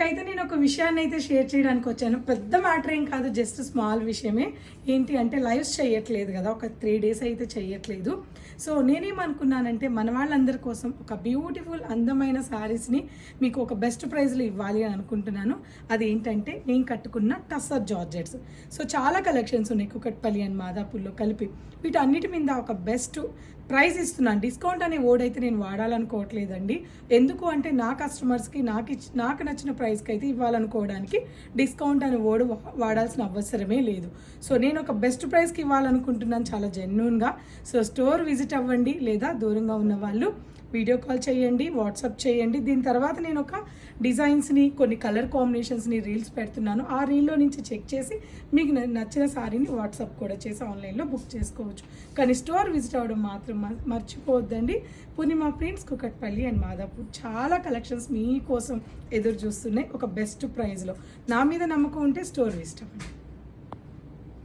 అయితే నేను ఒక విషయాన్ని అయితే షేర్ చేయడానికి వచ్చాను. పెద్ద మ్యాటర్ ఏం కాదు, జస్ట్ స్మాల్ విషయమే. ఏంటి అంటే లైవ్స్ చేయట్లేదు కదా, ఒక 3 days అయితే చేయట్లేదు. సో నేనేమనుకున్నానంటే మన వాళ్ళందరి కోసం ఒక బ్యూటిఫుల్ అందమైన శారీస్ని మీకు ఒక బెస్ట్ ప్రైస్లో ఇవ్వాలి అని అనుకుంటున్నాను. అది ఏంటంటే నేను కట్టుకున్న టస్సర్ జార్జెట్స్. సో చాలా కలెక్షన్స్ ఉన్నాయి కుకట్పల్లి అండ్ మాదాపూర్లో కలిపి. వీటన్నిటి మీద ఒక బెస్ట్ ప్రైస్ ఇస్తున్నాను. డిస్కౌంట్ అనే వర్డ్ అయితే నేను వాడాలనుకోవట్లేదండి. ఎందుకు అంటే నా కస్టమర్స్కి నాకు నచ్చిన ప్రైస్కి అయితే ఇవ్వాలనుకోవడానికి డిస్కౌంట్ అనే వర్డ్ వాడాల్సిన అవసరమే లేదు. సో నేను ఒక బెస్ట్ ప్రైస్కి ఇవ్వాలనుకుంటున్నాను చాలా జెన్యూన్గా. సో స్టోర్ విజిట్ అవ్వండి, లేదా దూరంగా ఉన్న వాళ్ళు వీడియో కాల్ చేయండి, వాట్సాప్ చేయండి. దీని తర్వాత నేను ఒక డిజైన్స్ని, కొన్ని కలర్ కాంబినేషన్స్ని రీల్స్ పెడుతున్నాను. ఆ రీల్లో నుంచి చెక్ చేసి మీకు నచ్చిన సారీని వాట్సాప్ కూడా చేసి ఆన్లైన్లో బుక్ చేసుకోవచ్చు. కానీ స్టోర్ విజిట్ అవ్వడం మాత్రం మర్చిపోవద్దండి. పూర్ణిమ ప్రింట్స్, కుకట్పల్లి అండ్ మాదాపూర్ చాలా కలెక్షన్స్ మీకోసం ఎదురు చూస్తున్నాయి ఒక బెస్ట్ ప్రైస్లో. నా మీద నమ్మకం ఉంటే స్టోర్ విజిట్ అవ్వండి.